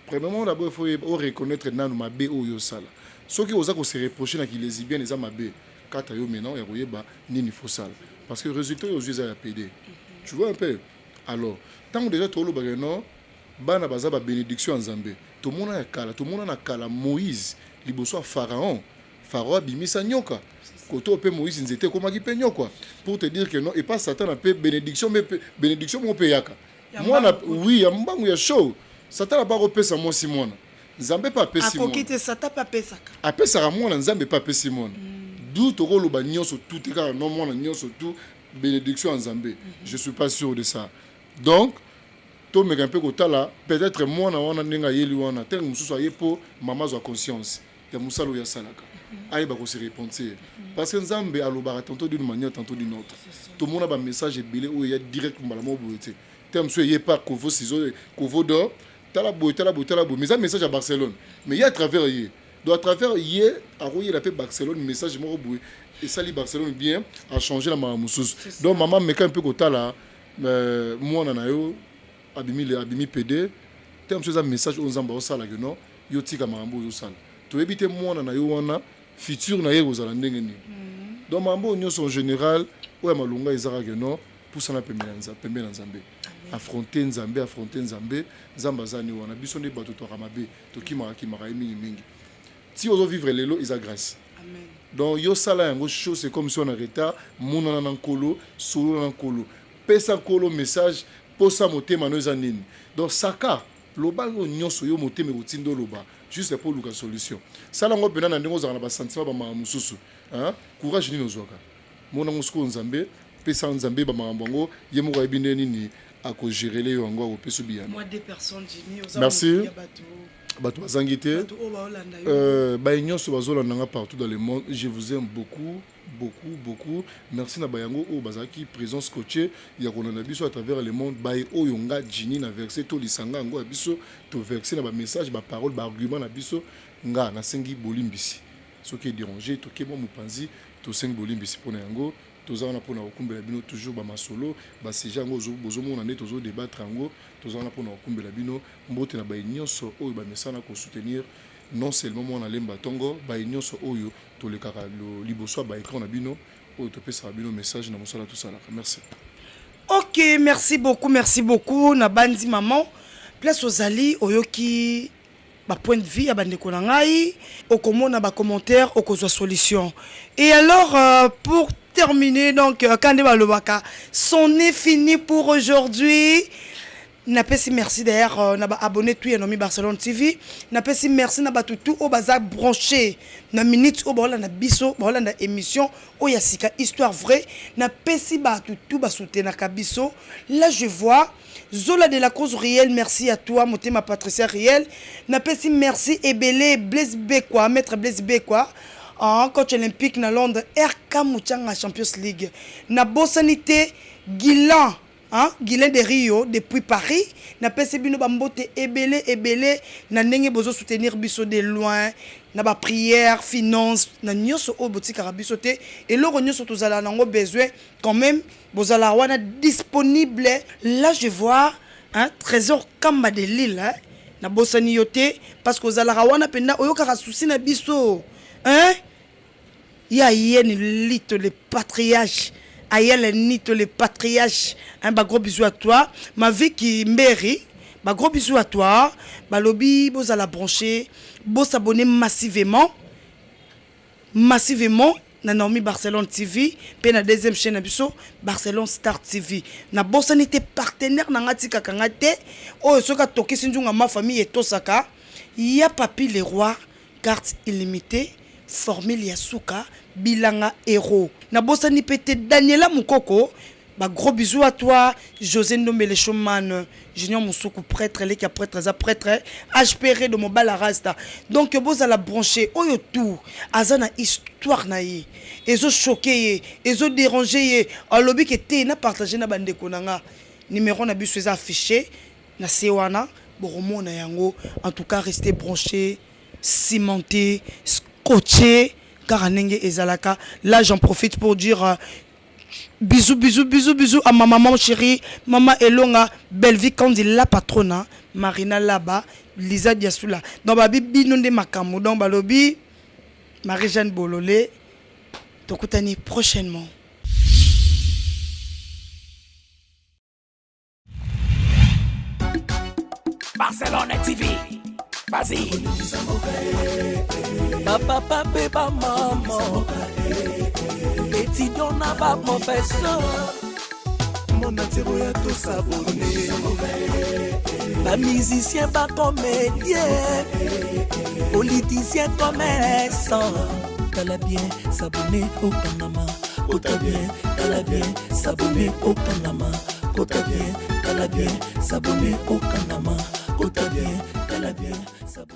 Premièrement, d'abord, il faut reconnaître que ma bé ou yo sala. Ce qui osent se reprocher que les lesbiennes les ma bé. Quand tu as maintenant, il y a ni faut sale. Parce que le résultat, ils ont PD. Tu vois un peu. Alors, tant que déjà tu as le bagano, bana baza ba bénédiction en Zambie. Tout le monde a kala, tout le monde a kala Moïse, liboso Pharaon. Pharaon bimisa nyoka. Koto pe Moïse nzete koma ki pe nyoka. Pour te dire que non et pas Satan a pe bénédiction mais bénédiction mon peyaka. Moi oui, ya mbangu ya show. Satan n'a pas repêché moi Simone. Nzambe pas pêché Simone. Akokite Satan pas pêché. A pêché à moi Nzambe pas pêché Simone. D'où tu rôle ba nyonso tout car non moi nyonso tout bénédiction en Nzambe. Je suis pas sûr de ça. Donc to me un peu kotala peut-être moi na wana ninga yeli wana tel mususu ayepo maman zo conscience. Ya musalo ya salaka. Aïe ba ko se répondre. Parce que Nzambe alobara tantôt d'une manière tantôt d'une autre. Tout le monde a un message belé où il y a direct malamo boité. Tel monsieur yé pas kovo ciseaux kovo d'or. Tala boy, mais un message à Barcelone. Mais il y a à travers hier. Donc à travers hier, à Royer la paix Barcelone, message moi boy. Et ça, Barcelone bien a changé la mamoussous. Donc maman me un peu côté là, moi on a eu abimi PD. T'as un message aux amba au sala que non, yo tika mambo yo sala. Tu éviter moi on a eu wana futur na hier aux alandengeni. Donc mambo nyos en général, ouais malunga izara que non, pour ça na pembe na Nzambe. Affronter Nzambe, Nzamba zani wana biso ne bato to ramabe to kimara mingi. Si on veut vivre lelo isa grâce. Amen. Donc yo sala yango chose c'est comme si on arrêta monana na nkolo, solo na nkolo. Pesa nkolo message posa motema no zanini. Donc saka loba nyonso yo motema utindo loba juste pour luka solution. Sala ngo pena na ndingo za na ba sentiment ba mamususu. Hein? Courage ni nozoka. Mona musko Nzambe, pesa Nzambe ba mambango yemo ko ebinde nini. À cause gérer les angos au pays bien. Moi des personnes merci. Bato azangité. Baignon sur bazolanda partout dans le monde. Je vous aime beaucoup. Merci na bayango o bazaki présence coachée ya konana biso à travers le monde. Bae o yonga jini na verset to lisanga ngo biso to verser na ba message ba parole ba argument na biso nga na sengi bolimbisi. Ce qui est dérangé to kemo mupanzi to sengi bolimbisi pona yango. Tozana pona okumbela bino toujours ba masolo ba seja ngo bozomona ne tozo débattre ngo tozana pona okumbela bino mbote na ba nyonso oyo ba mesana ko soutenir non seulement mona lemba tongo ba nyonso oyo to le kaka liboso ba écran na bino oyo to pesa bino message na mosala tout ça là. Merci. OK, merci beaucoup na bandi maman place aux ali oyoki ba point de vue abandeko na ngai okomona ba commentaire okozwa solution. Et alors pour terminé. Donc, Kande Balobaka, c'en est fini pour aujourd'hui. Na pesi merci d'ailleurs na ba abonné tout ya nomi Barcelone TV. Na pesi merci na ba tout au baza branché na minute au bola na biso bola na émission o ya sika histoire vraie na pesi ba tout ba soutenir na kabiso. Là je vois Zola de la cause réelle, merci à toi Motema Patricia Riel. Na pesi merci Ebele Blaise Bekwa, maître Blaise Bekwa. Coach olympique na Londres RK Mouchanga Champions League. Na Bossanité Guilan Guilain de Rio depuis Paris na pesi bino bambote ebele na ndenge bozo soutenir biso de loin na ba prière finance na nyoso o botika rabiso te et loro nyoso tozala nango besoin quand même bozala wana disponible. Là je vois trésor Kamba de Lille na bosani yote parce que ozala wana penda oyokaka souci na biso ya yeni lito le patriarche Ayel Nito le patriarche, gros bisou à toi. Ma vie qui mberi, gros bisou à toi. Lobby, vous à la brancher, vous s'abonner massivement. Na Naomi Barcelone TV, puis na deuxième chaîne abiso Barcelone Star TV. Na bossanité partenaire na ngati kakangate. Oh soka toki sinjunga ma famille et tosaka. Ya papi le roi, carte illimitée. Formule Yasuka, Bilanga Héros. Na bosani pété Daniela Moukoko. Gros bisous à toi, José Ndombe le showman, Junior Moussoukou prêtre, les qui prêtre, prêtre, HPR de mon balarasta. Donc, vous allez brancher, oyo tout, azana histoire naïe, ezo choqué, ezo dérangé, en lobby qui était na partagé na bande konanga, numéro na bus affiché, na sewana, boromo na yango, en tout cas, restez branchés, cimentés, coaché, Karanenge et Zalaka. Là, j'en profite pour dire bisous à ma maman chérie, maman Elonga, Belleville Kandi, la patronne, Marina Laba, Lisa Diasula. Dans Babi Binonde Makamou, dans Balobi, Marie-Jeanne Bololé. Tokutani prochainement. Barcelone TV. Vas-y. Papa, papa, maman. Étudiant n'a pas mon personne. Mon atiro ya tout s'abonner. Pas musicien, pas comédien. Politicien, commerçant. T'as bien s'abonner au Panama. T'as bien s'abonner au Panama. T'as bien s'abonner au Panama. T'as bien s'abonner.